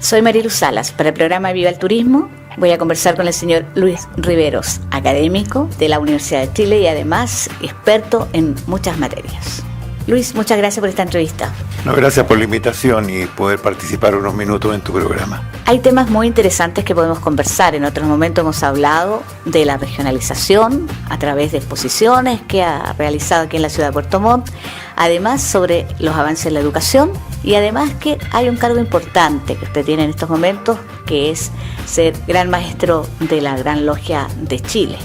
Soy Marilu Salas. Para el programa Viva el Turismo voy a conversar con el señor Luis Riveros, académico de la Universidad de Chile y además experto en muchas materias. Luis, muchas gracias por esta entrevista. No, gracias por la invitación y poder participar unos minutos en tu programa. Hay temas muy interesantes que podemos conversar. En otros momentos hemos hablado de la regionalización a través de exposiciones que ha realizado aquí en la ciudad de Puerto Montt, además sobre los avances en la educación y además que hay un cargo importante que usted tiene en estos momentos, que es ser gran maestro de la Gran Logia de Chile.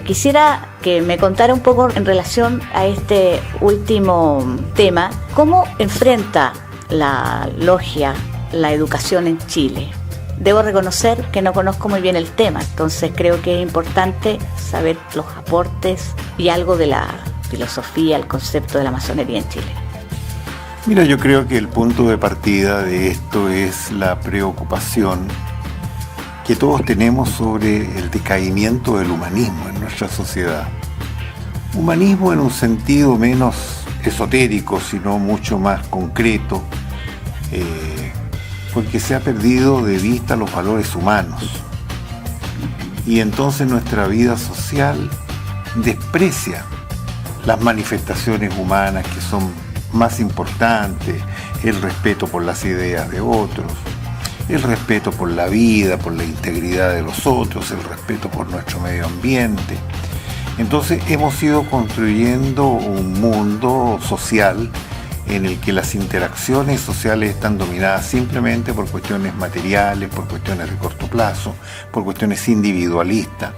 Quisiera que me contara un poco en relación a este último tema, ¿cómo enfrenta la logia la educación en Chile? Debo reconocer que no conozco muy bien el tema, entonces creo que es importante saber los aportes y algo de la filosofía, el concepto de la masonería en Chile. Mira, yo creo que el punto de partida de esto es la preocupación que todos tenemos sobre el decaimiento del humanismo en nuestra sociedad. Humanismo en un sentido menos esotérico, sino mucho más concreto, porque se ha perdido de vista los valores humanos. Y entonces nuestra vida social desprecia las manifestaciones humanas que son más importantes, el respeto por las ideas de otros, el respeto por la vida, por la integridad de los otros, el respeto por nuestro medio ambiente. Entonces hemos ido construyendo un mundo social en el que las interacciones sociales están dominadas simplemente por cuestiones materiales, por cuestiones de corto plazo, por cuestiones individualistas.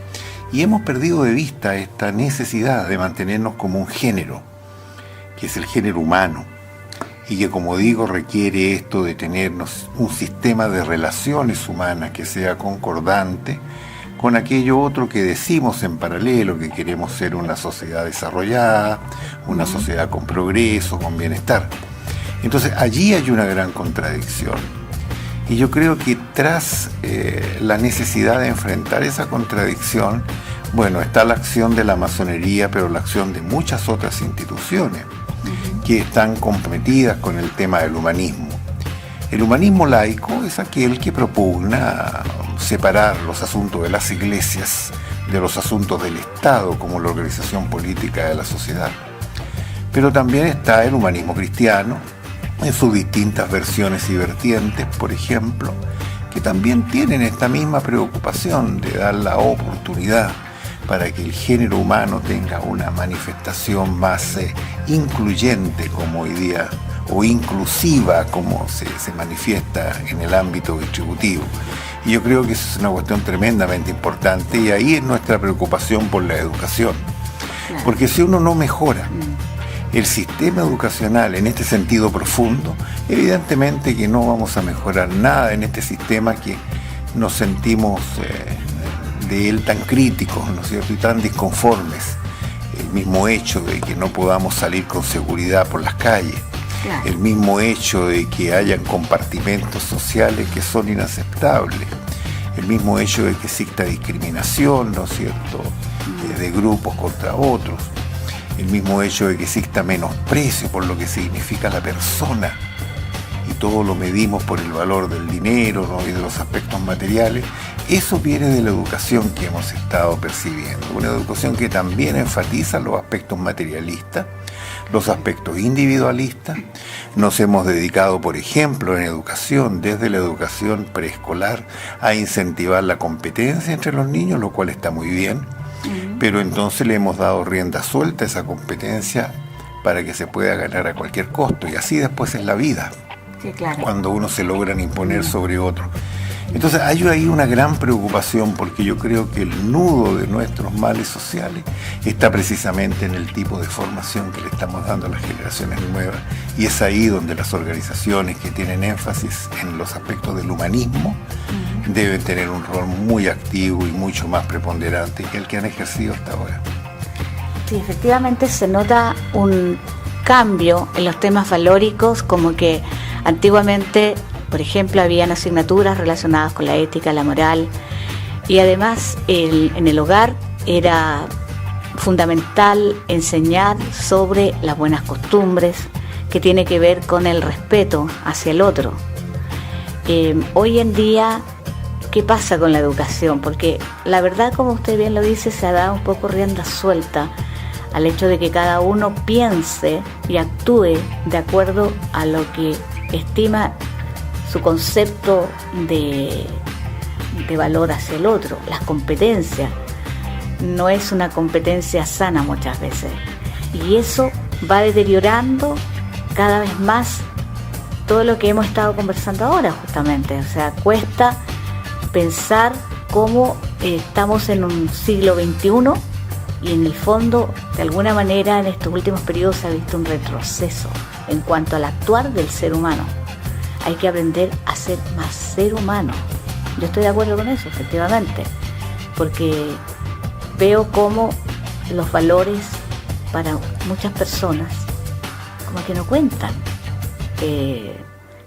Y hemos perdido de vista esta necesidad de mantenernos como un género, que es el género humano, y que, como digo, requiere esto de tenernos un sistema de relaciones humanas que sea concordante con aquello otro que decimos en paralelo, que queremos ser una sociedad desarrollada, una sociedad con progreso, con bienestar. Entonces allí hay una gran contradicción. Y yo creo que tras la necesidad de enfrentar esa contradicción, bueno, está la acción de la masonería, pero la acción de muchas otras instituciones que están comprometidas con el tema del humanismo. El humanismo laico es aquel que propugna separar los asuntos de las iglesias de los asuntos del Estado como la organización política de la sociedad. Pero también está el humanismo cristiano, en sus distintas versiones y vertientes, por ejemplo, que también tienen esta misma preocupación de dar la oportunidad para que el género humano tenga una manifestación más incluyente como hoy día, o inclusiva como se manifiesta en el ámbito distributivo. Y yo creo que eso es una cuestión tremendamente importante, y ahí es nuestra preocupación por la educación. Porque si uno no mejora el sistema educacional en este sentido profundo, evidentemente que no vamos a mejorar nada en este sistema que nos sentimos de él tan críticos, ¿no es cierto?, y tan disconformes. El mismo hecho de que no podamos salir con seguridad por las calles, el mismo hecho de que hayan compartimentos sociales que son inaceptables, el mismo hecho de que exista discriminación, ¿no es cierto?, de grupos contra otros, el mismo hecho de que exista menosprecio por lo que significa la persona, y todo lo medimos por el valor del dinero, ¿no?, y de los aspectos materiales. Eso viene de la educación que hemos estado percibiendo, una educación que también enfatiza los aspectos materialistas, los aspectos individualistas. Nos hemos dedicado, por ejemplo, en educación, desde la educación preescolar, a incentivar la competencia entre los niños, lo cual está muy bien, pero entonces le hemos dado rienda suelta a esa competencia para que se pueda ganar a cualquier costo, y así después es la vida, cuando uno se logran imponer sobre otro. Entonces hay ahí una gran preocupación, porque yo creo que el nudo de nuestros males sociales está precisamente en el tipo de formación que le estamos dando a las generaciones nuevas, y es ahí donde las organizaciones que tienen énfasis en los aspectos del humanismo deben tener un rol muy activo y mucho más preponderante que el que han ejercido hasta ahora. Sí, efectivamente se nota un cambio en los temas valóricos, como que antiguamente, por ejemplo, habían asignaturas relacionadas con la ética, la moral, y además en el hogar era fundamental enseñar sobre las buenas costumbres, que tiene que ver con el respeto hacia el otro. Hoy en día, ¿qué pasa con la educación? Porque la verdad, como usted bien lo dice, se ha dado un poco rienda suelta al hecho de que cada uno piense y actúe de acuerdo a lo que estima su concepto de valor hacia el otro. Las competencias no es una competencia sana muchas veces, y eso va deteriorando cada vez más todo lo que hemos estado conversando ahora justamente. O sea, cuesta pensar cómo estamos en un siglo XXI y en el fondo, de alguna manera, en estos últimos periodos se ha visto un retroceso en cuanto al actuar del ser humano. Hay que aprender a ser más ser humano. Yo estoy de acuerdo con eso, efectivamente, porque veo cómo los valores para muchas personas como que no cuentan,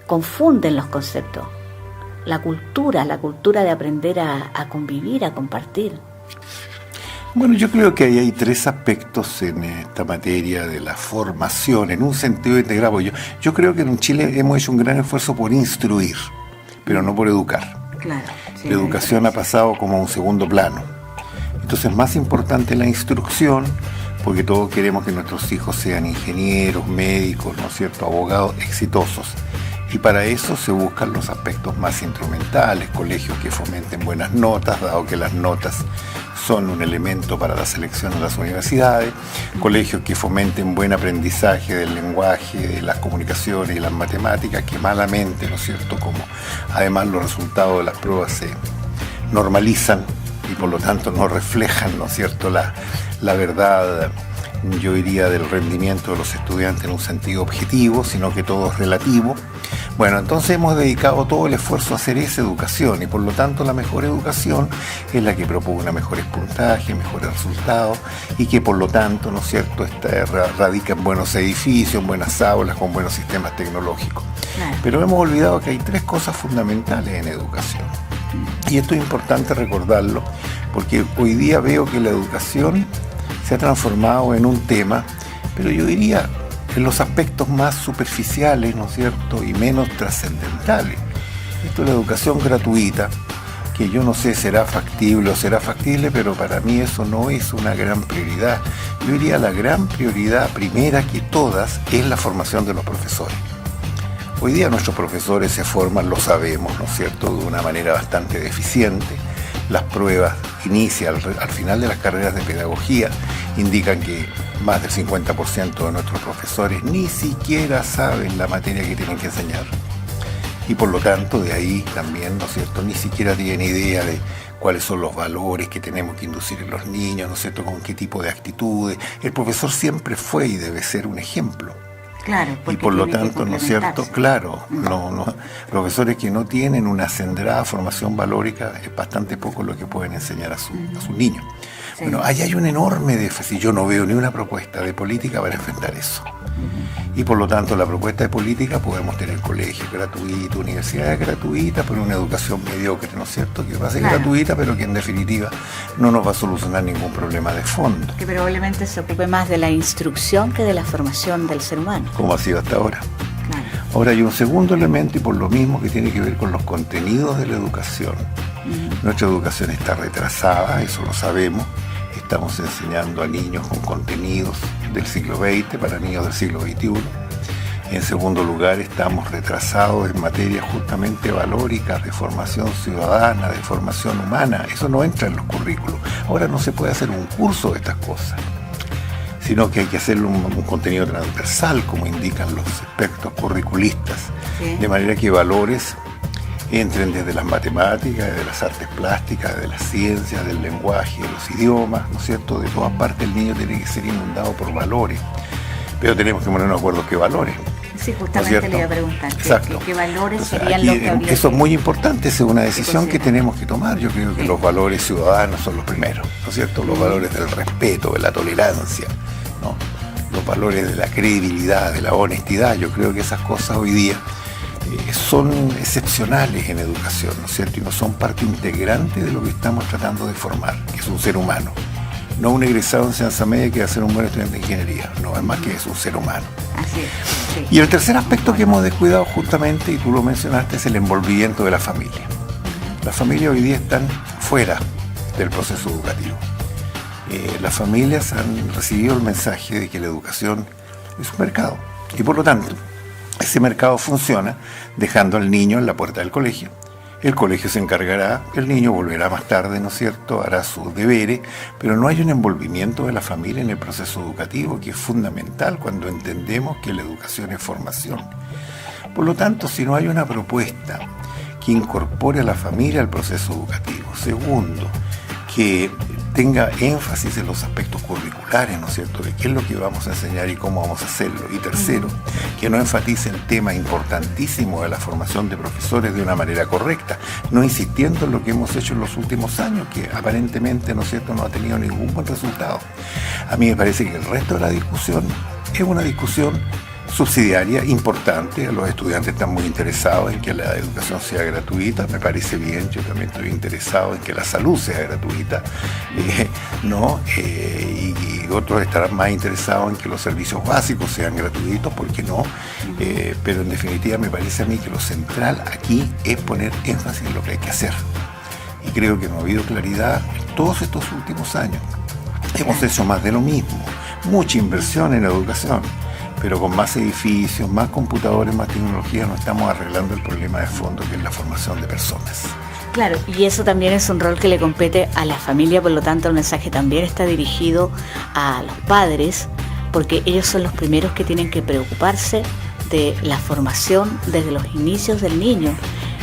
confunden los conceptos. La cultura de aprender a convivir, a compartir. Bueno, yo creo que ahí hay tres aspectos en esta materia de la formación, en un sentido integrado. Yo creo que en Chile hemos hecho un gran esfuerzo por instruir, pero no por educar. Claro, sí, la educación ha pasado como a un segundo plano. Entonces es más importante la instrucción, porque todos queremos que nuestros hijos sean ingenieros, médicos, ¿no es cierto?, abogados exitosos. Y para eso se buscan los aspectos más instrumentales, colegios que fomenten buenas notas, dado que las notas son un elemento para la selección de las universidades, colegios que fomenten buen aprendizaje del lenguaje, de las comunicaciones y las matemáticas, que malamente, ¿no es cierto?, como además los resultados de las pruebas se normalizan y por lo tanto no reflejan, ¿no es cierto?, la verdad, yo diría, del rendimiento de los estudiantes en un sentido objetivo, sino que todo es relativo. Bueno, entonces hemos dedicado todo el esfuerzo a hacer esa educación, y por lo tanto la mejor educación es la que propugna mejores puntajes, mejores resultados, y que por lo tanto, ¿no es cierto?, radica en buenos edificios, en buenas aulas, con buenos sistemas tecnológicos. Claro. Pero hemos olvidado que hay tres cosas fundamentales en educación. Y esto es importante recordarlo, porque hoy día veo que la educación se ha transformado en un tema, pero yo diría en los aspectos más superficiales, ¿no es cierto?, y menos trascendentales. Esto es la educación gratuita, que yo no sé será factible o será factible, pero para mí eso no es una gran prioridad. Yo diría la gran prioridad, primera que todas, es la formación de los profesores. Hoy día nuestros profesores se forman, lo sabemos, ¿no es cierto?, de una manera bastante deficiente. Las pruebas inicial al final de las carreras de pedagogía indican que más del 50% de nuestros profesores ni siquiera saben la materia que tienen que enseñar. Y por lo tanto, de ahí también, ¿no es cierto?, ni siquiera tienen idea de cuáles son los valores que tenemos que inducir en los niños, ¿no es cierto?, con qué tipo de actitudes. El profesor siempre fue y debe ser un ejemplo. Claro, y por lo tanto, ¿no es cierto? Claro, profesores que no tienen una acendrada formación valórica, es bastante poco lo que pueden enseñar a sus niños. Sí. Bueno, ahí hay un enorme déficit. Yo no veo ni una propuesta de política para enfrentar eso. Y por lo tanto, la propuesta de política, podemos tener colegios gratuitos, universidades gratuitas, pero una educación mediocre, ¿no es cierto?, que va a ser gratuita, pero que en definitiva no nos va a solucionar ningún problema de fondo. Que probablemente se ocupe más de la instrucción que de la formación del ser humano. Como ha sido hasta ahora. Claro. Ahora hay un segundo elemento, y por lo mismo, que tiene que ver con los contenidos de la educación. Nuestra educación está retrasada, eso lo sabemos. Estamos enseñando a niños con contenidos del siglo XX para niños del siglo XXI. En segundo lugar, estamos retrasados en materias justamente valóricas, de formación ciudadana, de formación humana. Eso no entra en los currículos. Ahora no se puede hacer un curso de estas cosas, sino que hay que hacer un contenido transversal, como indican los expertos curriculistas, ¿sí?, de manera que valores entren desde las matemáticas, desde las artes plásticas, de las ciencias, del lenguaje, de los idiomas, ¿no es cierto? De todas partes el niño tiene que ser inundado por valores, pero tenemos que ponernos de acuerdo qué valores. Sí, justamente, ¿no es, le iba a preguntar qué valores serían aquí, los que habría. Eso es muy importante, es una decisión que tenemos que tomar. Yo creo que los valores ciudadanos son los primeros, ¿no es cierto? Los valores del respeto, de la tolerancia, ¿no?, los valores de la credibilidad, de la honestidad. Yo creo que esas cosas hoy día son excepcionales en educación, ¿no es cierto?, y no son parte integrante de lo que estamos tratando de formar, que es un ser humano. no un egresado de enseñanza media que va a ser un buen estudiante de ingeniería, no, es más que es un ser humano. Así es, sí. Y el tercer aspecto que hemos descuidado justamente, y tú lo mencionaste, es el envolvimiento de la familia. Las familias hoy día están fuera del proceso educativo. Las familias han recibido el mensaje de que la educación es un mercado, y por lo tanto, ese mercado funciona dejando al niño en la puerta del colegio. El colegio se encargará, el niño volverá más tarde, ¿no es cierto?, hará sus deberes, pero no hay un envolvimiento de la familia en el proceso educativo, que es fundamental cuando entendemos que la educación es formación. Por lo tanto, si no hay una propuesta que incorpore a la familia al proceso educativo, segundo, que tenga énfasis en los aspectos curriculares, ¿no es cierto?, de qué es lo que vamos a enseñar y cómo vamos a hacerlo. Y tercero, que no enfatice el tema importantísimo de la formación de profesores de una manera correcta, no insistiendo en lo que hemos hecho en los últimos años, que aparentemente, ¿no es cierto?, no ha tenido ningún buen resultado. A mí me parece que el resto de la discusión es una discusión subsidiaria, importante. Los estudiantes están muy interesados en que la educación sea gratuita, me parece bien, yo también estoy interesado en que la salud sea gratuita, y otros estarán más interesados en que los servicios básicos sean gratuitos, ¿por qué no? Pero en definitiva me parece a mí que lo central aquí es poner énfasis en lo que hay que hacer, y creo que no ha habido claridad en todos estos últimos años. Hemos hecho más de lo mismo, mucha inversión en educación, pero con más edificios, más computadores, más tecnología, no estamos arreglando el problema de fondo, que es la formación de personas. Claro, y eso también es un rol que le compete a la familia, por lo tanto el mensaje también está dirigido a los padres, porque ellos son los primeros que tienen que preocuparse de la formación desde los inicios del niño.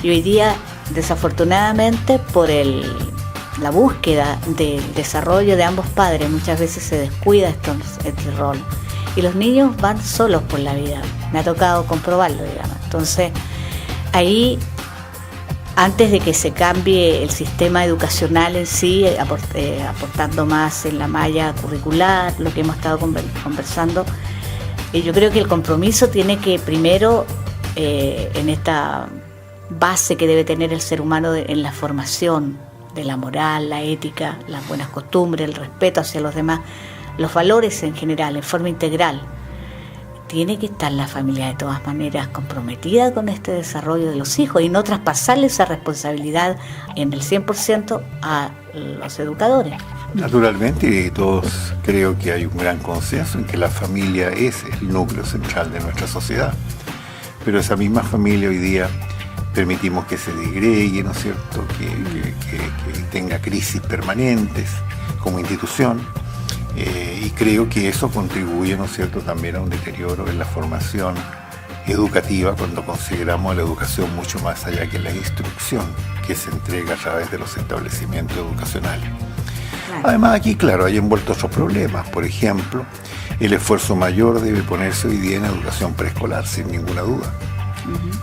Y hoy día, desafortunadamente, por la búsqueda del desarrollo de ambos padres, muchas veces se descuida este rol. Y los niños van solos por la vida, me ha tocado comprobarlo, digamos. Entonces, ahí, antes de que se cambie el sistema educacional en sí, aportando más en la malla curricular, lo que hemos estado conversando, yo creo que el compromiso tiene que primero, en esta base que debe tener el ser humano en la formación de la moral, la ética, las buenas costumbres, el respeto hacia los demás, los valores en general, en forma integral. Tiene que estar la familia de todas maneras comprometida con este desarrollo de los hijos y no traspasarle esa responsabilidad en el 100% a los educadores. Naturalmente, todos creo que hay un gran consenso en que la familia es el núcleo central de nuestra sociedad, pero esa misma familia hoy día permitimos que se digregue, ¿no es cierto?, que tenga crisis permanentes como institución. Y creo que eso contribuye, ¿no es cierto?, también a un deterioro en la formación educativa, cuando consideramos la educación mucho más allá que la instrucción que se entrega a través de los establecimientos educacionales. Claro. Además, aquí, claro, hay envueltos otros problemas. Por ejemplo, el esfuerzo mayor debe ponerse hoy día en educación preescolar, sin ninguna duda,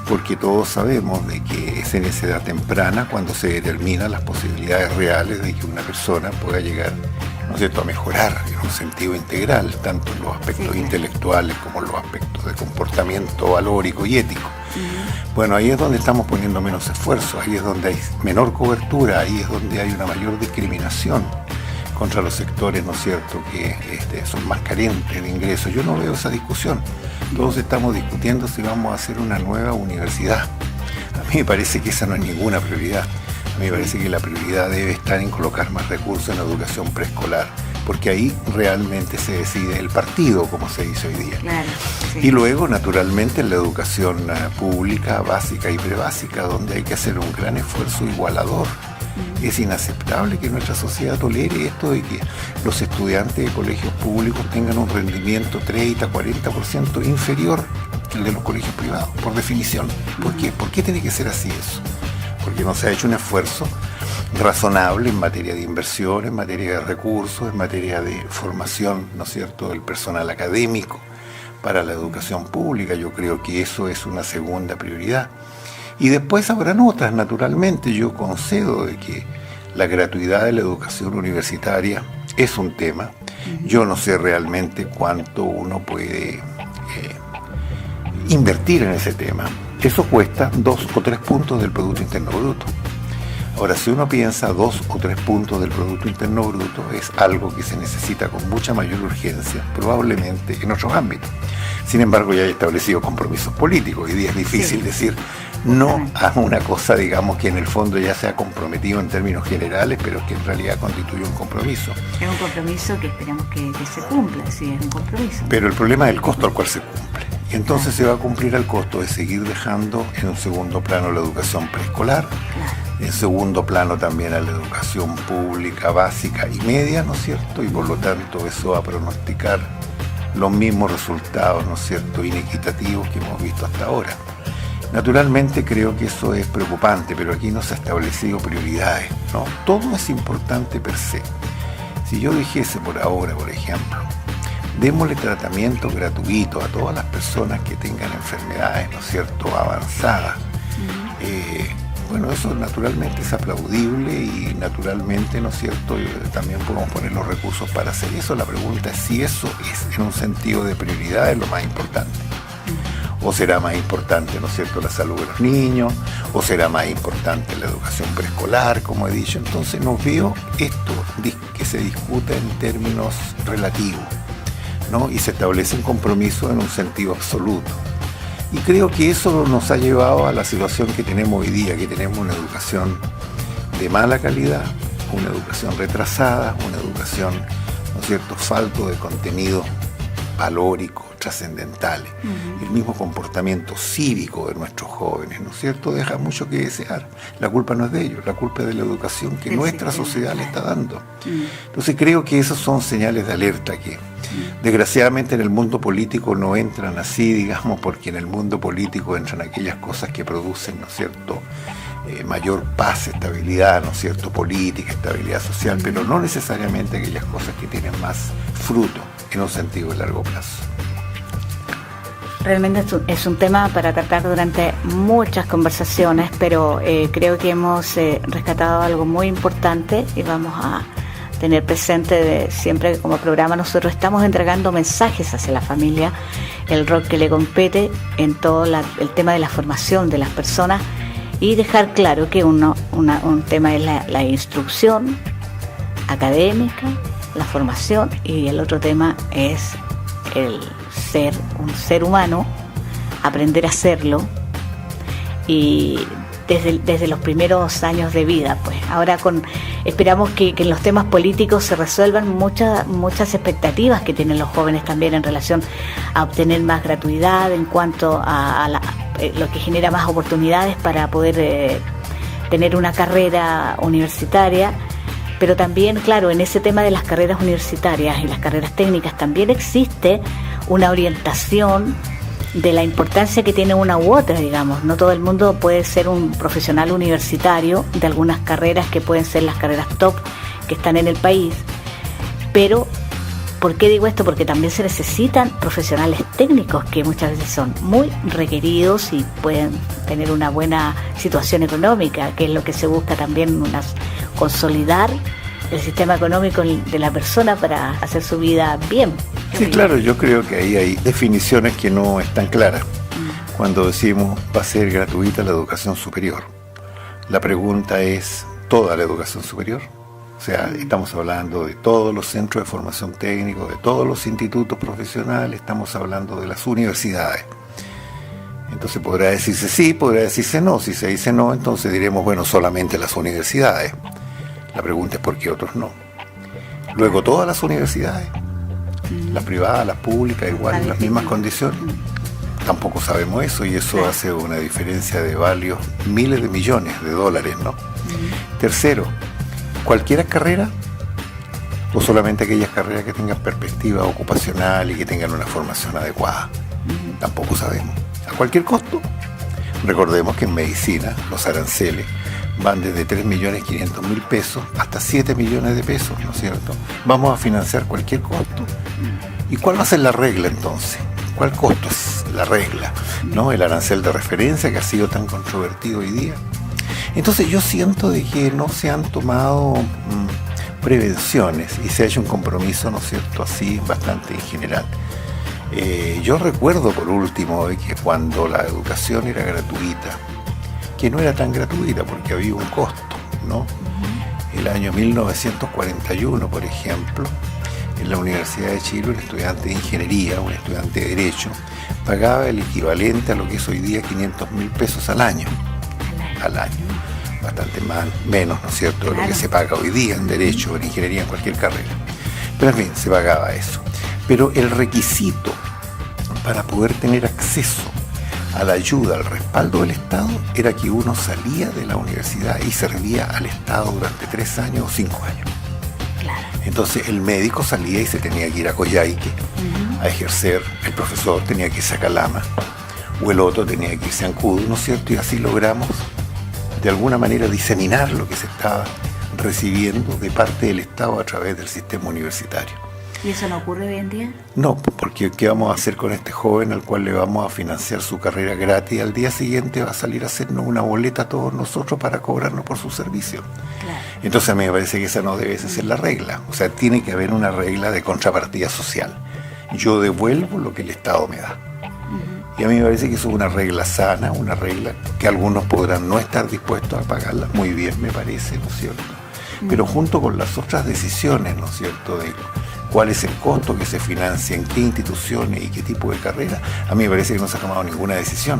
porque todos sabemos de que es en esa edad temprana cuando se determinan las posibilidades reales de que una persona pueda llegar, ¿no es cierto?, a mejorar en un sentido integral, tanto en los aspectos intelectuales como en los aspectos de comportamiento valórico y ético. Bueno, ahí es donde estamos poniendo menos esfuerzo, ahí es donde hay menor cobertura, ahí es donde hay una mayor discriminación contra los sectores, ¿no es cierto?, que son más carentes de ingresos. Yo no veo esa discusión. Todos estamos discutiendo si vamos a hacer una nueva universidad. A mí me parece que esa no es ninguna prioridad. A mí me parece que la prioridad debe estar en colocar más recursos en la educación preescolar, porque ahí realmente se decide el partido, como se dice hoy día. Claro, sí. Y luego, naturalmente, en la educación pública, básica y prebásica, donde hay que hacer un gran esfuerzo igualador. Es inaceptable que nuestra sociedad tolere esto de que los estudiantes de colegios públicos tengan un rendimiento 30-40% inferior al de los colegios privados, por definición. ¿Por qué? ¿Por qué tiene que ser así eso? Porque no se ha hecho un esfuerzo razonable en materia de inversión, en materia de recursos, en materia de formación, ¿no es cierto?, del personal académico para la educación pública. Yo creo que eso es una segunda prioridad. Y después habrán otras, naturalmente. Yo concedo de que la gratuidad de la educación universitaria es un tema. Yo no sé realmente cuánto uno puede invertir en ese tema. Eso cuesta 2 o 3 puntos del Producto Interno Bruto. Ahora, si uno piensa 2 o 3 puntos del Producto Interno Bruto, es algo que se necesita con mucha mayor urgencia, probablemente en otros ámbitos. Sin embargo, ya he establecido compromisos políticos. Hoy día es difícil decir no a una cosa, digamos, que en el fondo ya se ha comprometido en términos generales, pero que en realidad constituye un compromiso. Es un compromiso que esperamos que se cumpla, sí, es un compromiso. Pero el problema es el costo al cual se cumple. Y entonces se va a cumplir al costo de seguir dejando en un segundo plano la educación preescolar, en segundo plano también a la educación pública, básica y media, ¿no es cierto? Y por lo tanto eso va a pronosticar los mismos resultados, ¿no es cierto?, inequitativos que hemos visto hasta ahora. Naturalmente creo que eso es preocupante, pero aquí no se han establecido prioridades, ¿no? Todo es importante per se. Si yo dijese por ahora, por ejemplo, démosle tratamiento gratuito a todas las personas que tengan enfermedades, ¿no es cierto?, avanzadas. Bueno, eso naturalmente es aplaudible y naturalmente, ¿no es cierto?, también podemos poner los recursos para hacer eso. La pregunta es si eso es en un sentido de prioridad es lo más importante. O será más importante, ¿no es cierto?, la salud de los niños, o será más importante la educación preescolar, como he dicho. Entonces no veo esto que se discuta en términos relativos, ¿no? Y se establece un compromiso en un sentido absoluto. Y creo que eso nos ha llevado a la situación que tenemos hoy día, que tenemos una educación de mala calidad, una educación retrasada, una educación, ¿no es cierto?, falto de contenido valórico, trascendentales. El mismo comportamiento cívico de nuestros jóvenes, ¿no es cierto?, deja mucho que desear. La culpa no es de ellos, la culpa es de la educación que nuestra sociedad le está dando. Entonces creo que esos son señales de alerta que desgraciadamente en el mundo político no entran así, digamos, porque en el mundo político entran aquellas cosas que producen, ¿no es cierto?, mayor paz, estabilidad, ¿no es cierto?, política, estabilidad social, pero no necesariamente aquellas cosas que tienen más fruto en un sentido de largo plazo. Realmente es un tema para tratar durante muchas conversaciones, pero creo que hemos rescatado algo muy importante y vamos a tener presente siempre que como programa nosotros estamos entregando mensajes hacia la familia, el rol que le compete en todo el tema de la formación de las personas y dejar claro que un tema es la instrucción académica, la formación, y el otro tema es el ser un ser humano, aprender a serlo y desde los primeros años de vida, pues. Ahora esperamos que en los temas políticos se resuelvan muchas expectativas que tienen los jóvenes también en relación a obtener más gratuidad en cuanto a lo que genera más oportunidades para poder tener una carrera universitaria. Pero también, claro, en ese tema de las carreras universitarias y las carreras técnicas también existe una orientación de la importancia que tiene una u otra, digamos. No todo el mundo puede ser un profesional universitario de algunas carreras que pueden ser las carreras top que están en el país. Pero, ¿por qué digo esto? Porque también se necesitan profesionales técnicos que muchas veces son muy requeridos y pueden tener una buena situación económica, que es lo que se busca también, consolidar el sistema económico de la persona para hacer su vida bien. Sí, claro, yo creo que ahí hay definiciones que no están claras. Cuando decimos va a ser gratuita la educación superior, la pregunta es ¿toda la educación superior? O sea, estamos hablando de todos los centros de formación técnica, de todos los institutos profesionales, estamos hablando de las universidades. Entonces podrá decirse sí, podrá decirse no. Si se dice no, entonces diremos, bueno, solamente las universidades. La pregunta es por qué otros no. Luego todas las universidades, las privadas, las públicas, igual, en las mismas condiciones. Tampoco sabemos eso y eso hace una diferencia de varios miles de millones de dólares, ¿no? Tercero, ¿cualquier carrera o solamente aquellas carreras que tengan perspectiva ocupacional y que tengan una formación adecuada? Tampoco sabemos. ¿A cualquier costo? Recordemos que en medicina los aranceles van desde 3.500.000 pesos hasta 7 millones de pesos, ¿no es cierto? Vamos a financiar cualquier costo. ¿Y cuál va a ser la regla entonces? ¿Cuál costo es la regla? ¿No? El arancel de referencia que ha sido tan controvertido hoy día. Entonces yo siento de que no se han tomado prevenciones y se ha hecho un compromiso, ¿no es cierto?, así bastante en general. Yo recuerdo por último de que cuando la educación era gratuita, que no era tan gratuita porque había un costo, ¿no? El año 1941, por ejemplo, en la Universidad de Chile, un estudiante de ingeniería, un estudiante de derecho, pagaba el equivalente a lo que es hoy día 500.000 pesos al año. Bastante menos, ¿no es cierto?, de lo que se paga hoy día en derecho, en ingeniería, en cualquier carrera. Pero en fin, se pagaba eso. Pero el requisito para poder tener acceso a la ayuda, al respaldo del Estado, era que uno salía de la universidad y servía al Estado durante 3 años o 5 años. Claro. Entonces el médico salía y se tenía que ir a Coyhaique a ejercer, el profesor tenía que irse a Calama, o el otro tenía que irse a Ancud, ¿no es cierto? Y así logramos de alguna manera diseminar lo que se estaba recibiendo de parte del Estado a través del sistema universitario. ¿Y eso no ocurre hoy en día? No, porque ¿qué vamos a hacer con este joven al cual le vamos a financiar su carrera gratis? Al día siguiente va a salir a hacernos una boleta a todos nosotros para cobrarnos por su servicio. Claro. Entonces a mí me parece que esa no debe ser la regla. O sea, tiene que haber una regla de contrapartida social. Yo devuelvo lo que el Estado me da. Y a mí me parece que eso es una regla sana, una regla que algunos podrán no estar dispuestos a pagarla. Muy bien, me parece, ¿no es cierto? Pero junto con las otras decisiones, ¿no es cierto?, de cuál es el costo que se financia, en qué instituciones y qué tipo de carrera, a mí me parece que no se ha tomado ninguna decisión.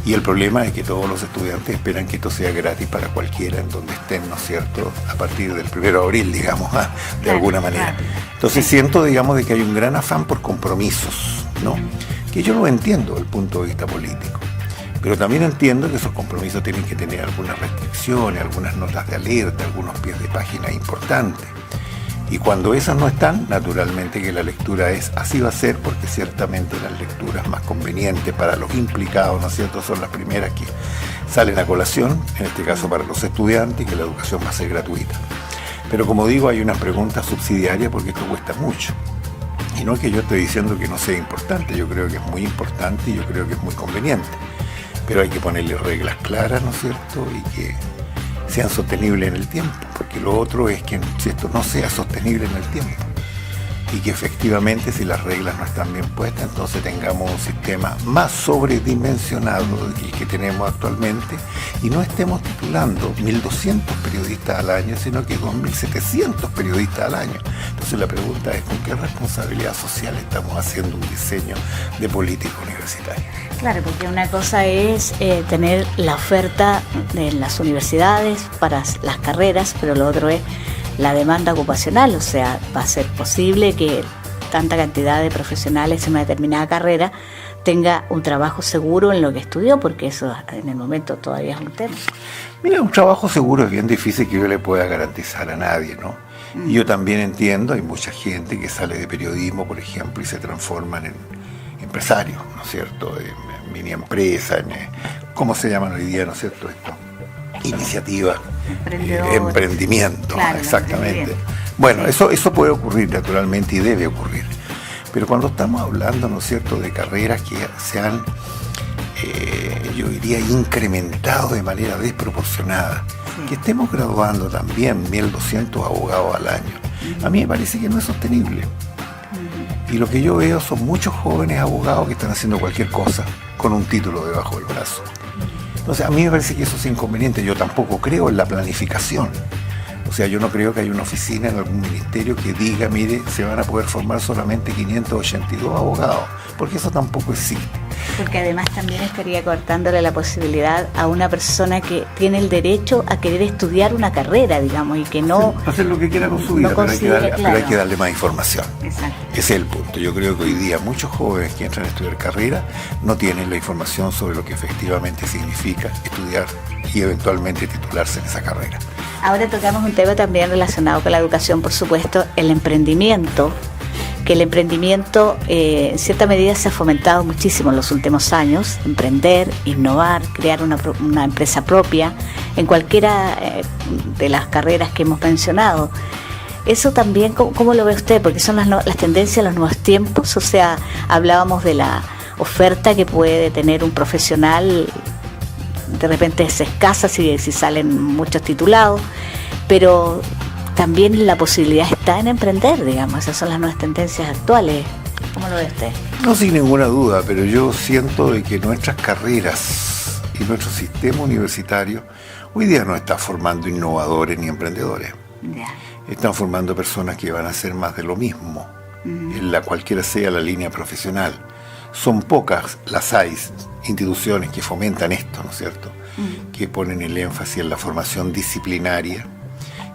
Y el problema es que todos los estudiantes esperan que esto sea gratis para cualquiera en donde estén, ¿no es cierto?, a partir del 1 de abril, digamos, de alguna manera. Entonces siento, digamos, de que hay un gran afán por compromisos, ¿no?, que yo lo entiendo desde el punto de vista político. Pero también entiendo que esos compromisos tienen que tener algunas restricciones, algunas notas de alerta, algunos pies de página importantes. Y cuando esas no están, naturalmente que la lectura es así va a ser, porque ciertamente las lecturas más convenientes para los implicados, ¿no es cierto?, son las primeras que salen a colación, en este caso para los estudiantes, y que la educación va a ser gratuita. Pero como digo, hay una pregunta subsidiaria porque esto cuesta mucho. Y no es que yo esté diciendo que no sea importante, yo creo que es muy importante y yo creo que es muy conveniente. Pero hay que ponerle reglas claras, ¿no es cierto?, y que sean sostenibles en el tiempo, porque lo otro es que si esto no sea sostenible en el tiempo y que efectivamente si las reglas no están bien puestas, entonces tengamos un sistema más sobredimensionado del que tenemos actualmente y no estemos titulando 1.200 periodistas al año, sino que 2.700 periodistas al año. Entonces la pregunta es, ¿con qué responsabilidad social estamos haciendo un diseño de política universitaria? Claro, porque una cosa es tener la oferta en las universidades para las carreras, pero lo otro es la demanda ocupacional, o sea, va a ser posible que tanta cantidad de profesionales en una determinada carrera tenga un trabajo seguro en lo que estudió, porque eso en el momento todavía es un tema. Mira, un trabajo seguro es bien difícil que yo le pueda garantizar a nadie, ¿no? Y yo también entiendo, hay mucha gente que sale de periodismo, por ejemplo, y se transforman en empresarios, ¿no es cierto?, en mini empresas, ¿cómo se llaman hoy día, no es cierto?, esto, iniciativas, emprendimiento, claro, exactamente. Bueno, sí. Eso puede ocurrir naturalmente y debe ocurrir, pero cuando estamos hablando, ¿no es cierto?, de carreras que se han, yo diría, incrementado de manera desproporcionada, que estemos graduando también 1.200 abogados al año, a mí me parece que no es sostenible. Y lo que yo veo son muchos jóvenes abogados que están haciendo cualquier cosa con un título debajo del brazo. Entonces a mí me parece que eso es inconveniente. Yo tampoco creo en la planificación. O sea, yo no creo que haya una oficina en algún ministerio que diga, mire, se van a poder formar solamente 582 abogados, porque eso tampoco existe. Porque además también estaría cortándole la posibilidad a una persona que tiene el derecho a querer estudiar una carrera, digamos, y que no... hacer lo que quiera con su vida, pero hay que darle más información. Exacto. Ese es el punto. Yo creo que hoy día muchos jóvenes que entran a estudiar carrera no tienen la información sobre lo que efectivamente significa estudiar y eventualmente titularse en esa carrera. Ahora tocamos un tema también relacionado con la educación, por supuesto, el emprendimiento, que el emprendimiento en cierta medida se ha fomentado muchísimo en los últimos años, emprender, innovar, crear una empresa propia en cualquiera de las carreras que hemos mencionado. Eso también, ¿cómo lo ve usted? Porque son las tendencias de los nuevos tiempos, o sea, hablábamos de la oferta que puede tener un profesional, de repente es escasa si salen muchos titulados, pero también la posibilidad está en emprender, digamos, esas son las nuevas tendencias actuales. ¿Cómo lo ve usted? No, sin ninguna duda, pero yo siento de que nuestras carreras y nuestro sistema universitario hoy día no está formando innovadores ni emprendedores. Ya. Están formando personas que van a hacer más de lo mismo, en la cualquiera sea la línea profesional. Son pocas las instituciones que fomentan esto, ¿no es cierto? Que ponen el énfasis en la formación disciplinaria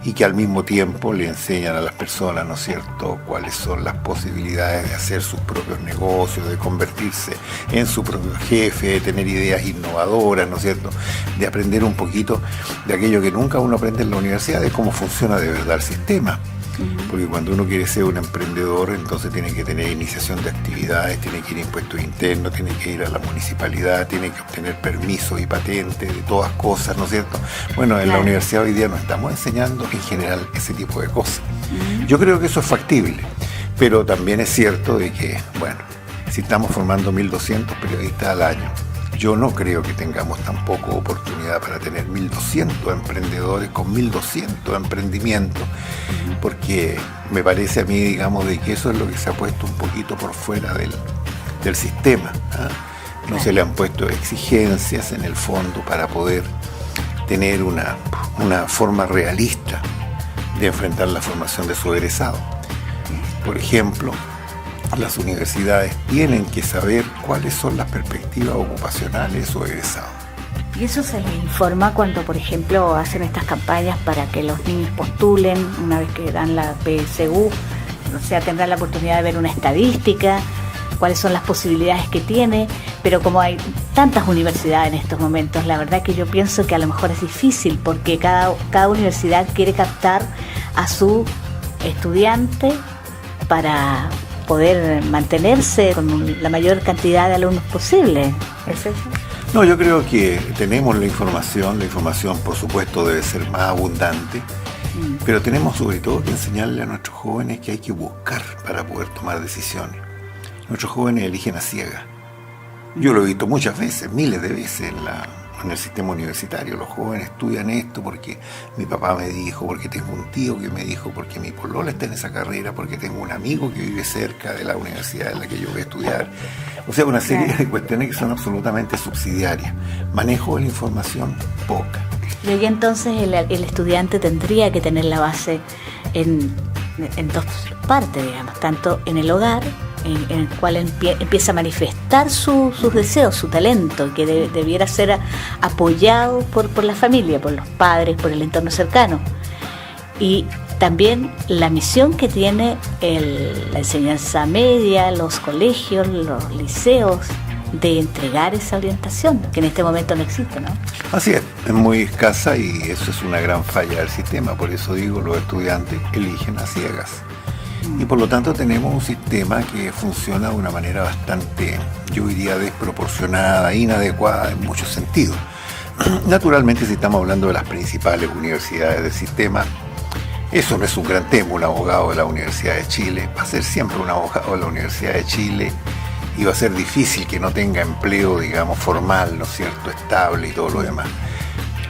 y que al mismo tiempo le enseñan a las personas, ¿no es cierto?, cuáles son las posibilidades de hacer sus propios negocios, de convertirse en su propio jefe, de tener ideas innovadoras, ¿no es cierto?, de aprender un poquito de aquello que nunca uno aprende en la universidad, de cómo funciona de verdad el sistema. Porque cuando uno quiere ser un emprendedor, entonces tiene que tener iniciación de actividades, tiene que ir a impuestos internos, tiene que ir a la municipalidad, tiene que obtener permisos y patentes de todas cosas, ¿no es cierto? Bueno, en la universidad hoy día no estamos enseñando en general ese tipo de cosas. Yo creo que eso es factible, pero también es cierto de que, bueno, si estamos formando 1.200 periodistas al año, yo no creo que tengamos tampoco oportunidad para tener 1.200 emprendedores con 1.200 emprendimientos, porque me parece a mí, digamos, de que eso es lo que se ha puesto un poquito por fuera del sistema, ¿eh? No se le han puesto exigencias en el fondo para poder tener una forma realista de enfrentar la formación de su egresado. Por ejemplo, las universidades tienen que saber cuáles son las perspectivas ocupacionales de sus egresados. Y eso se les informa cuando, por ejemplo, hacen estas campañas para que los niños postulen una vez que dan la PSU, o sea, tendrán la oportunidad de ver una estadística, cuáles son las posibilidades que tiene, pero como hay tantas universidades en estos momentos, la verdad que yo pienso que a lo mejor es difícil porque cada universidad quiere captar a su estudiante para poder mantenerse con la mayor cantidad de alumnos posible. ¿Es eso? No, yo creo que tenemos la información por supuesto debe ser más abundante, pero tenemos sobre todo que enseñarle a nuestros jóvenes que hay que buscar para poder tomar decisiones. Nuestros jóvenes eligen a ciegas. Yo lo he visto muchas veces, miles de veces en el sistema universitario. Los jóvenes estudian esto porque mi papá me dijo, porque tengo un tío que me dijo, porque mi polola está en esa carrera, porque tengo un amigo que vive cerca de la universidad en la que yo voy a estudiar. O sea, una serie de cuestiones que son absolutamente subsidiarias. Manejo de la información, poca. Y hoy entonces el estudiante tendría que tener la base en dos partes, digamos, tanto en el hogar, en el cual empieza a manifestar sus deseos, su talento, que debiera ser apoyado por la familia, por los padres, por el entorno cercano. Y también la misión que tiene la enseñanza media, los colegios, los liceos, de entregar esa orientación, que en este momento no existe, ¿no? Así es muy escasa y eso es una gran falla del sistema. Por eso digo, los estudiantes eligen a ciegas. Y por lo tanto tenemos un sistema que funciona de una manera bastante, yo diría, desproporcionada, inadecuada en muchos sentidos. Naturalmente, si estamos hablando de las principales universidades del sistema, eso no es un gran tema. Un abogado de la Universidad de Chile va a ser siempre un abogado de la Universidad de Chile y va a ser difícil que no tenga empleo, digamos, formal, ¿no es cierto?, estable y todo lo demás.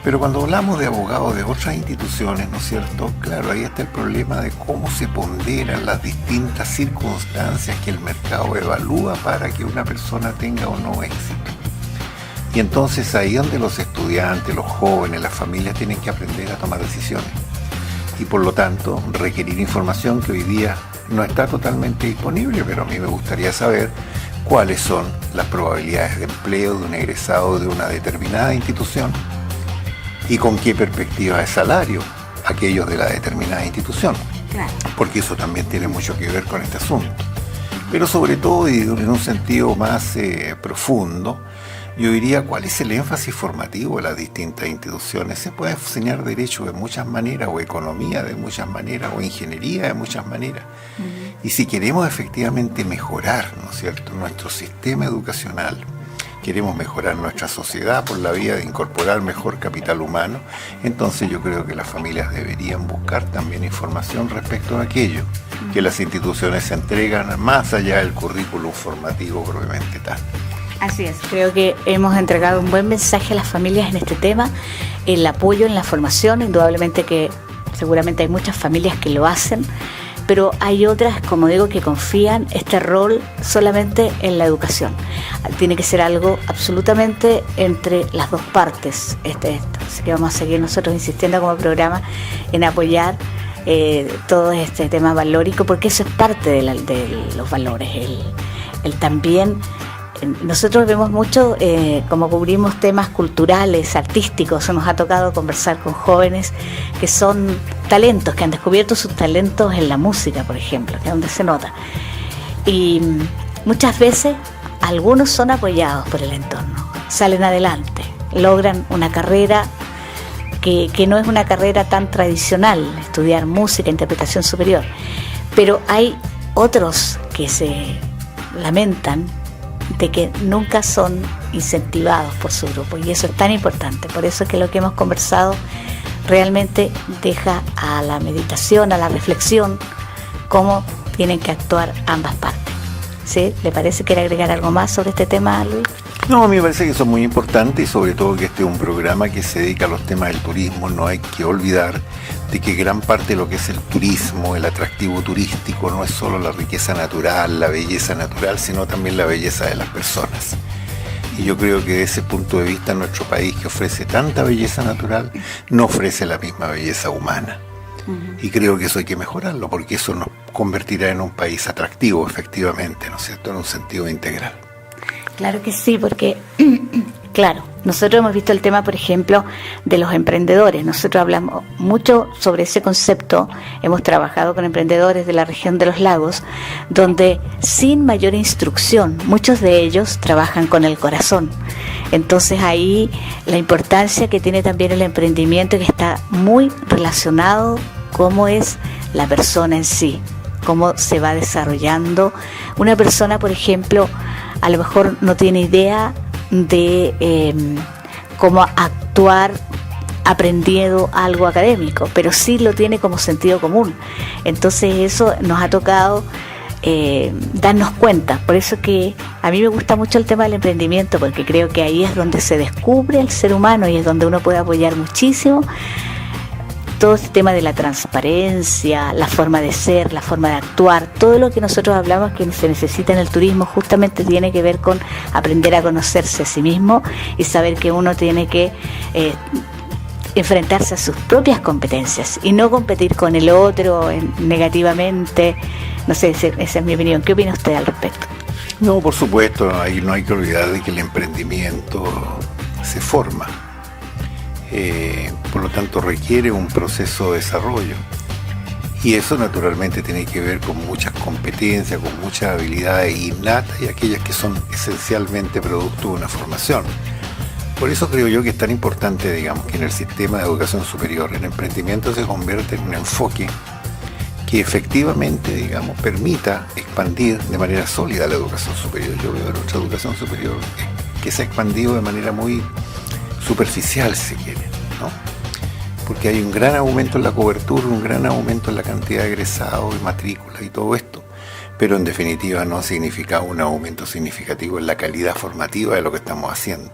Pero cuando hablamos de abogados de otras instituciones, ¿no es cierto?, claro, ahí está el problema de cómo se ponderan las distintas circunstancias que el mercado evalúa para que una persona tenga o no éxito. Y entonces ahí donde los estudiantes, los jóvenes, las familias tienen que aprender a tomar decisiones. Y por lo tanto requerir información que hoy día no está totalmente disponible, pero a mí me gustaría saber cuáles son las probabilidades de empleo de un egresado de una determinada institución y con qué perspectiva de salario aquellos de la determinada institución. Claro. Porque eso también tiene mucho que ver con este asunto. Pero sobre todo, y en un sentido más profundo, yo diría cuál es el énfasis formativo de las distintas instituciones. Se puede enseñar derecho de muchas maneras, o economía de muchas maneras, o ingeniería de muchas maneras. Y si queremos efectivamente mejorar, ¿no es cierto?, nuestro sistema educacional, queremos mejorar nuestra sociedad por la vía de incorporar mejor capital humano, entonces yo creo que las familias deberían buscar también información respecto a aquello que las instituciones se entregan más allá del currículum formativo propiamente tal. Así es, creo que hemos entregado un buen mensaje a las familias en este tema, el apoyo en la formación, indudablemente que seguramente hay muchas familias que lo hacen, pero hay otras, como digo, que confían este rol solamente en la educación. Tiene que ser algo absolutamente entre las dos partes. Así que vamos a seguir nosotros insistiendo como programa en apoyar todo este tema valórico, porque eso es parte de los valores. El también, nosotros vemos mucho, como cubrimos temas culturales, artísticos, nos ha tocado conversar con jóvenes que son talentos, que han descubierto sus talentos en la música, por ejemplo, que es donde se nota. Y muchas veces algunos son apoyados por el entorno, salen adelante, logran una carrera que no es una carrera tan tradicional, estudiar música, interpretación superior, pero hay otros que se lamentan de que nunca son incentivados por su grupo, y eso es tan importante. Por eso es que lo que hemos conversado realmente deja a la meditación, a la reflexión, cómo tienen que actuar ambas partes. ¿Sí? ¿Le parece que quiere agregar algo más sobre este tema, Luis? No, a mí me parece que eso es muy importante, y sobre todo que este es un programa que se dedica a los temas del turismo. No hay que olvidar de que gran parte de lo que es el turismo, el atractivo turístico, no es solo la riqueza natural, la belleza natural, sino también la belleza de las personas. Y yo creo que desde ese punto de vista nuestro país, que ofrece tanta belleza natural, no ofrece la misma belleza humana. Y creo que eso hay que mejorarlo, porque eso nos convertirá en un país atractivo, efectivamente, ¿no es cierto?, en un sentido integral. Claro que sí, porque, claro, nosotros hemos visto el tema, por ejemplo, de los emprendedores. Nosotros hablamos mucho sobre ese concepto, hemos trabajado con emprendedores de la región de los lagos, donde sin mayor instrucción, muchos de ellos trabajan con el corazón. Entonces ahí la importancia que tiene también el emprendimiento, que está muy relacionado cómo es la persona en sí, cómo se va desarrollando. Una persona, por ejemplo, a lo mejor no tiene idea de cómo actuar aprendiendo algo académico, pero sí lo tiene como sentido común. Entonces eso nos ha tocado darnos cuenta. Por eso que a mí me gusta mucho el tema del emprendimiento, porque creo que ahí es donde se descubre el ser humano y es donde uno puede apoyar muchísimo todo este tema de la transparencia, la forma de ser, la forma de actuar. Todo lo que nosotros hablamos que se necesita en el turismo justamente tiene que ver con aprender a conocerse a sí mismo y saber que uno tiene que enfrentarse a sus propias competencias y no competir con el otro negativamente. No sé, esa es mi opinión. ¿Qué opina usted al respecto? No, por supuesto, ahí no hay que olvidar de que el emprendimiento se forma. Por lo tanto requiere un proceso de desarrollo, y eso naturalmente tiene que ver con muchas competencias, con muchas habilidades innatas y aquellas que son esencialmente producto de una formación. Por eso creo yo que es tan importante, digamos, que en el sistema de educación superior el emprendimiento se convierta en un enfoque que efectivamente, digamos, permita expandir de manera sólida la educación superior. Yo veo nuestra educación superior que se ha expandido de manera muy superficial, si quieren, ¿no? Porque hay un gran aumento en la cobertura, un gran aumento en la cantidad de egresados y matrículas y todo esto, pero en definitiva no ha significado un aumento significativo en la calidad formativa de lo que estamos haciendo.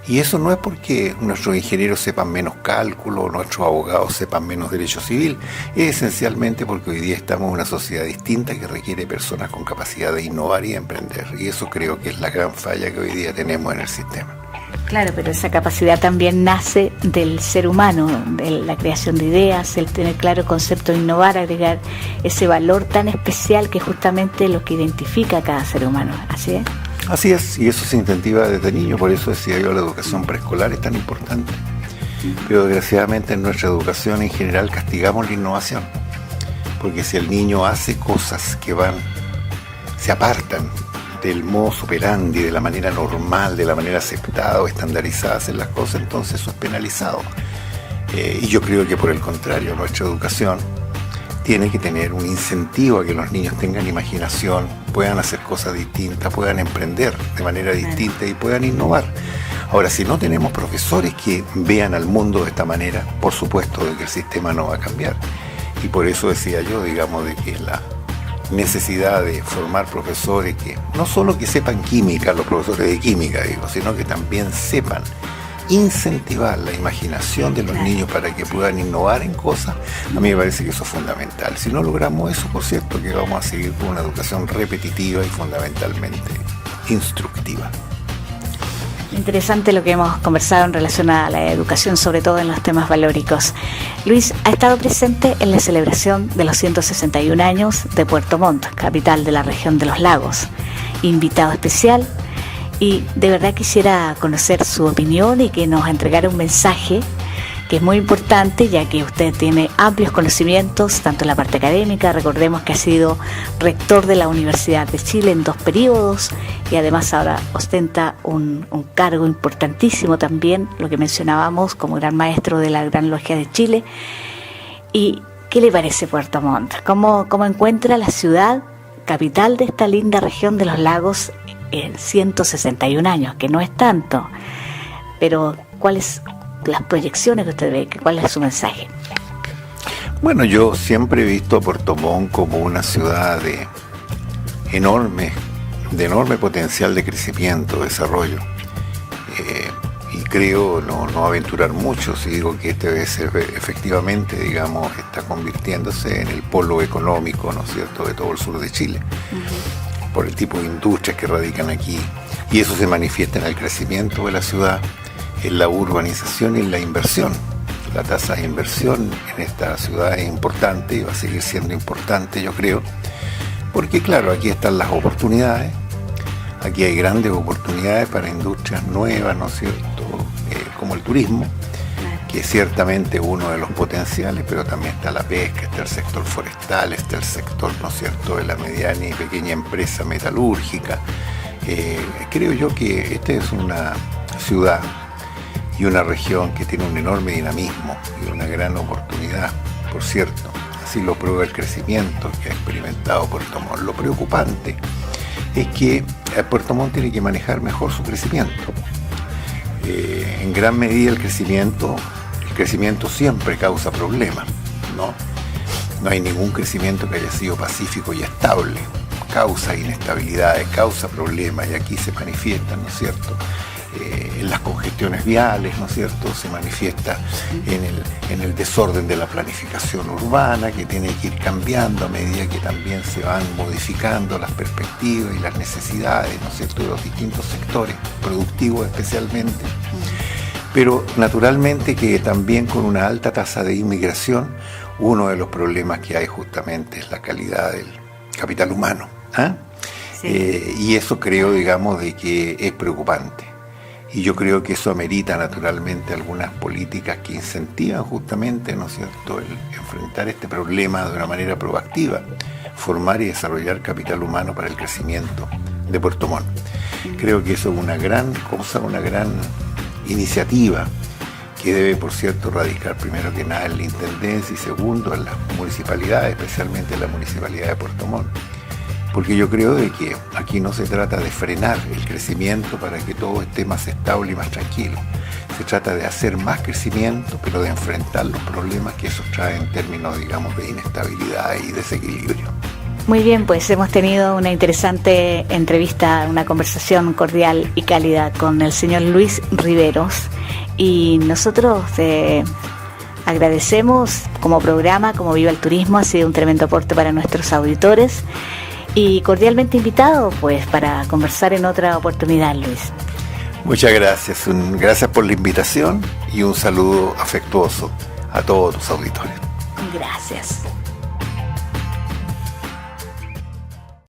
Y eso no es porque nuestros ingenieros sepan menos cálculo o nuestros abogados sepan menos derecho civil, es esencialmente porque hoy día estamos en una sociedad distinta que requiere personas con capacidad de innovar y emprender, y eso creo que es la gran falla que hoy día tenemos en el sistema. Claro, pero esa capacidad también nace del ser humano, de la creación de ideas, el tener claro el concepto de innovar, agregar ese valor tan especial que es justamente lo que identifica a cada ser humano. ¿Así es? Así es, y eso se incentiva desde niño, por eso decía yo, la educación preescolar es tan importante. Pero desgraciadamente en nuestra educación en general castigamos la innovación, porque si el niño hace cosas que se apartan del modus operandi, de la manera normal, de la manera aceptada o estandarizada hacer las cosas, entonces eso es penalizado. Y yo creo que por el contrario, nuestra educación tiene que tener un incentivo a que los niños tengan imaginación, puedan hacer cosas distintas, puedan emprender de manera distinta y puedan innovar. Ahora, si no tenemos profesores que vean al mundo de esta manera, por supuesto de que el sistema no va a cambiar. Y por eso decía yo, digamos, de que la necesidad de formar profesores que no solo que sepan química, los profesores de química, digo, sino que también sepan incentivar la imaginación de los niños para que puedan innovar en cosas, a mí me parece que eso es fundamental. Si no logramos eso, por cierto, que vamos a seguir con una educación repetitiva y fundamentalmente instructiva. Interesante lo que hemos conversado en relación a la educación, sobre todo en los temas valóricos. Luis ha estado presente en la celebración de los 161 años de Puerto Montt, capital de la región de los lagos. Invitado especial, y de verdad quisiera conocer su opinión y que nos entregara un mensaje que es muy importante, ya que usted tiene amplios conocimientos, tanto en la parte académica. Recordemos que ha sido rector de la Universidad de Chile en 2 periodos y además ahora ostenta un cargo importantísimo también, lo que mencionábamos, como gran maestro de la Gran Logia de Chile. ¿Y qué le parece Puerto Montt? ¿Cómo encuentra la ciudad capital de esta linda región de los lagos en 161 años? Que no es tanto, pero ¿cuáles las proyecciones que usted ve? ¿Cuál es su mensaje? Bueno, yo siempre he visto a Puerto Montt como una ciudad de enorme potencial de crecimiento, desarrollo. Y creo no aventurar mucho si digo que este debe ser efectivamente, digamos, está convirtiéndose en el polo económico, ¿no es cierto?, de todo el sur de Chile, por el tipo de industrias que radican aquí. Y eso se manifiesta en el crecimiento de la ciudad, en la urbanización y en la inversión. La tasa de inversión en esta ciudad es importante y va a seguir siendo importante, yo creo, porque claro, aquí están las oportunidades, aquí hay grandes oportunidades para industrias nuevas, ¿no es cierto?, como el turismo, que es ciertamente uno de los potenciales, pero también está la pesca, está el sector forestal, está el sector, ¿no es cierto?, de la mediana y pequeña empresa metalúrgica. Creo yo que esta es una ciudad y una región que tiene un enorme dinamismo y una gran oportunidad, por cierto. Así lo prueba el crecimiento que ha experimentado Puerto Montt. Lo preocupante es que Puerto Montt tiene que manejar mejor su crecimiento. En gran medida el crecimiento siempre causa problemas, ¿no? No hay ningún crecimiento que haya sido pacífico y estable. Causa inestabilidades, causa problemas, y aquí se manifiestan, ¿no es cierto?, en las congestiones viales, ¿no es cierto?, se manifiesta en el desorden de la planificación urbana, que tiene que ir cambiando a medida que también se van modificando las perspectivas y las necesidades, ¿no es cierto?, de los distintos sectores, productivos especialmente. Pero naturalmente que también con una alta tasa de inmigración, uno de los problemas que hay justamente es la calidad del capital humano. Sí. Y eso creo, digamos, de que es preocupante. Y yo creo que eso amerita naturalmente algunas políticas que incentivan justamente, ¿no es cierto?, el enfrentar este problema de una manera proactiva, formar y desarrollar capital humano para el crecimiento de Puerto Montt. Creo que eso es una gran cosa, una gran iniciativa que debe, por cierto, radicar primero que nada en la Intendencia y segundo en las municipalidades, especialmente en la Municipalidad de Puerto Montt. Porque yo creo de que aquí no se trata de frenar el crecimiento para que todo esté más estable y más tranquilo. Se trata de hacer más crecimiento, pero de enfrentar los problemas que eso trae en términos, digamos, de inestabilidad y desequilibrio. Muy bien, pues hemos tenido una interesante entrevista, una conversación cordial y cálida con el señor Luis Riveros, y nosotros agradecemos como programa, como Viva el Turismo, ha sido un tremendo aporte para nuestros auditores. Y cordialmente invitado, pues, para conversar en otra oportunidad, Luis. Muchas gracias. Gracias por la invitación y un saludo afectuoso a todos tus auditores. Gracias.